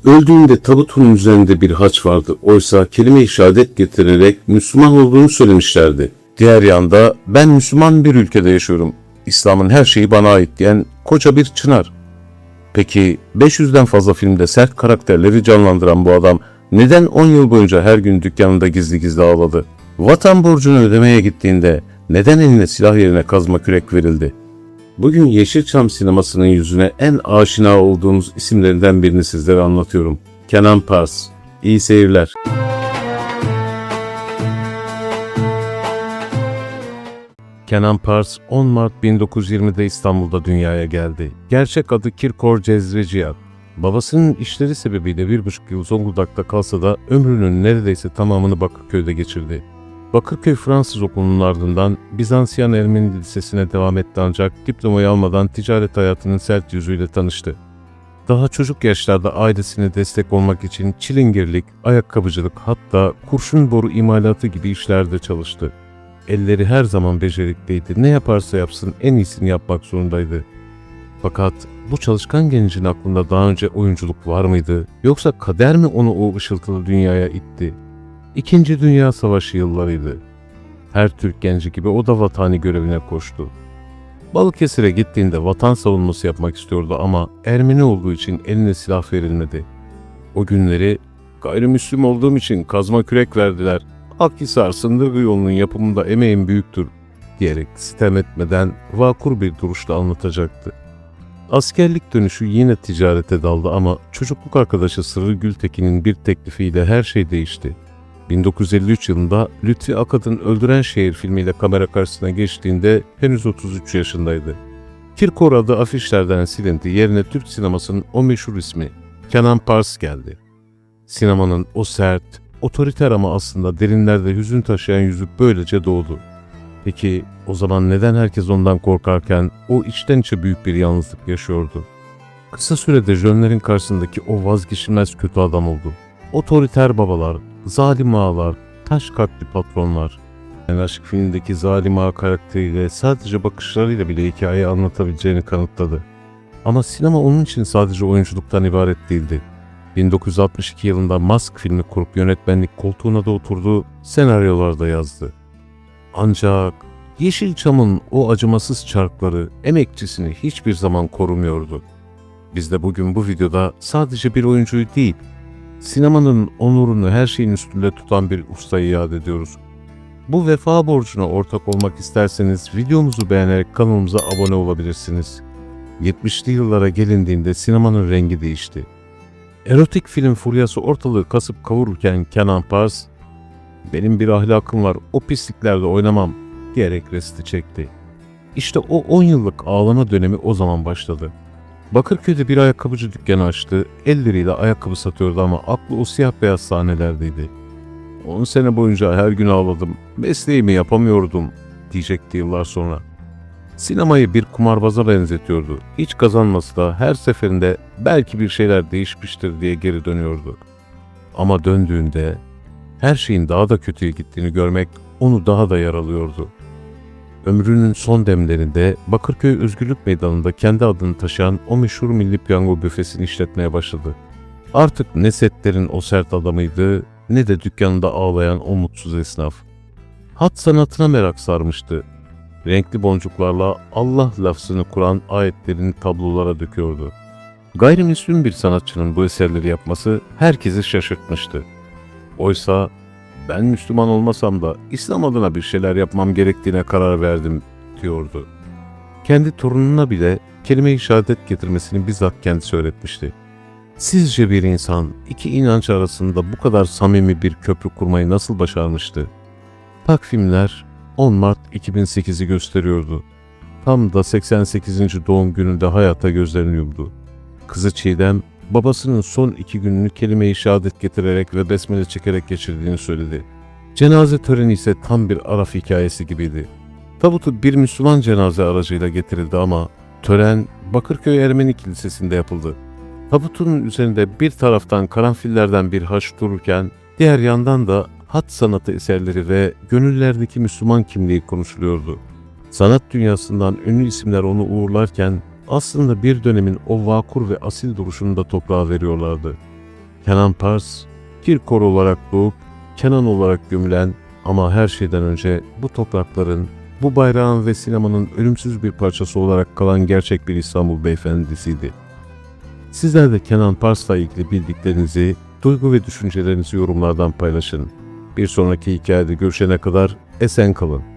Öldüğünde tabutunun üzerinde bir haç vardı. Oysa kelime-i şehadet getirerek Müslüman olduğunu söylemişlerdi. Diğer yanda ben Müslüman bir ülkede yaşıyorum. İslam'ın her şeyi bana ait diyen koca bir çınar. Peki 500'den fazla filmde sert karakterleri canlandıran bu adam neden 10 yıl boyunca her gün dükkanında gizli gizli ağladı? Vatan borcunu ödemeye gittiğinde neden eline silah yerine kazma kürek verildi? Bugün Yeşilçam sinemasının yüzüne en aşina olduğunuz isimlerinden birini sizlere anlatıyorum. Kenan Pars. İyi seyirler. Kenan Pars 10 Mart 1920'de İstanbul'da dünyaya geldi. Gerçek adı Kirkor Cezri Cihat. Babasının işleri sebebiyle 1,5 yıl Zonguldak'ta kalsa da ömrünün neredeyse tamamını Bakırköy'de geçirdi. Bakırköy Fransız Okulu'nun ardından Bizansiyan Ermeni Lisesi'ne devam etti ancak diplomayı almadan ticaret hayatının sert yüzüyle tanıştı. Daha çocuk yaşlarda ailesine destek olmak için çilingirlik, ayakkabıcılık hatta kurşun boru imalatı gibi işlerde çalıştı. Elleri her zaman becerikliydi. Ne yaparsa yapsın en iyisini yapmak zorundaydı. Fakat bu çalışkan gencin aklında daha önce oyunculuk var mıydı? Yoksa kader mi onu o ışıltılı dünyaya itti? İkinci Dünya Savaşı yıllarıydı. Her Türk genci gibi o da vatani görevine koştu. Balıkesir'e gittiğinde vatan savunması yapmak istiyordu ama Ermeni olduğu için eline silah verilmedi. O günleri gayrimüslim olduğum için kazma kürek verdiler. Akhisar Sındırgı yolunun yapımında emeğim büyüktür diyerek sitem etmeden vakur bir duruşla anlatacaktı. Askerlik dönüşü yine ticarete daldı ama çocukluk arkadaşı Sırrı Gültekin'in bir teklifiyle her şey değişti. 1953 yılında Lütfi Akad'ın Öldüren Şehir filmiyle kamera karşısına geçtiğinde henüz 33 yaşındaydı. Kirkor adı afişlerden silindi, yerine Türk sinemasının o meşhur ismi Kenan Pars geldi. Sinemanın o sert, otoriter ama aslında derinlerde hüzün taşıyan yüzü böylece doğdu. Peki o zaman neden herkes ondan korkarken o içten içe büyük bir yalnızlık yaşıyordu? Kısa sürede jönlerin karşısındaki o vazgeçilmez kötü adam oldu. Otoriter babalar, zalim ağalar, taş kalpli patronlar. Aşk filmindeki zalim ağa karakteriyle sadece bakışlarıyla bile hikayeyi anlatabileceğini kanıtladı. Ama sinema onun için sadece oyunculuktan ibaret değildi. 1962 yılında Mask filmi kurup yönetmenlik koltuğuna da oturdu, senaryolarda yazdı. Ancak Yeşilçam'ın o acımasız çarkları emekçisini hiçbir zaman korumuyordu. Biz de bugün bu videoda sadece bir oyuncuyu değil, sinemanın onurunu her şeyin üstünde tutan bir ustayı yad ediyoruz. Bu vefa borcuna ortak olmak isterseniz videomuzu beğenerek kanalımıza abone olabilirsiniz. 70'li yıllara gelindiğinde sinemanın rengi değişti. Erotik film furyası ortalığı kasıp kavururken Kenan Pars, "Benim bir ahlakım var, o pisliklerde oynamam" diyerek resti çekti. İşte o 10 yıllık ağlama dönemi o zaman başladı. Bakırköy'de bir ayakkabıcı dükkanı açtı, elleriyle ayakkabı satıyordu ama aklı o siyah beyaz sahnelerdeydi. 10 sene boyunca her gün ağladım, mesleğimi yapamıyordum diyecekti yıllar sonra. Sinemayı bir kumarbaza benzetiyordu. Hiç kazanması da her seferinde belki bir şeyler değişmiştir diye geri dönüyordu. Ama döndüğünde her şeyin daha da kötüye gittiğini görmek onu daha da yaralıyordu. Ömrünün son demlerinde Bakırköy Özgürlük Meydanı'nda kendi adını taşıyan o meşhur Milli Piyango büfesini işletmeye başladı. Artık ne setlerin o sert adamıydı ne de dükkanında ağlayan o mutsuz esnaf. Hat sanatına merak sarmıştı. Renkli boncuklarla Allah lafzını kuran ayetlerini tablolara döküyordu. Gayrimüslim bir sanatçının bu eserleri yapması herkesi şaşırtmıştı. Oysa "Ben Müslüman olmasam da İslam adına bir şeyler yapmam gerektiğine karar verdim" diyordu. Kendi torununa bile kelime-i şehadet getirmesini bizzat kendisi öğretmişti. Sizce bir insan iki inanç arasında bu kadar samimi bir köprü kurmayı nasıl başarmıştı? Takvimler 10 Mart 2008'i gösteriyordu. Tam da 88. doğum gününde hayata gözlerini yumdu. Kızı Çiğdem, babasının son 2 gününü kelime-i şehadet getirerek ve besmele çekerek geçirdiğini söyledi. Cenaze töreni ise tam bir Araf hikayesi gibiydi. Tabutu bir Müslüman cenaze aracıyla getirildi ama tören Bakırköy Ermeni Kilisesi'nde yapıldı. Tabutun üzerinde bir taraftan karanfillerden bir haç dururken diğer yandan da hat sanatı eserleri ve gönüllerdeki Müslüman kimliği konuşuluyordu. Sanat dünyasından ünlü isimler onu uğurlarken aslında bir dönemin o vakur ve asil duruşunu da toprağa veriyorlardı. Kenan Pars, Kirkor olarak doğup Kenan olarak gömülen ama her şeyden önce bu toprakların, bu bayrağın ve sinemanın ölümsüz bir parçası olarak kalan gerçek bir İstanbul beyefendisiydi. Sizler de Kenan Pars'la ilgili bildiklerinizi, duygu ve düşüncelerinizi yorumlardan paylaşın. Bir sonraki hikayede görüşene kadar esen kalın.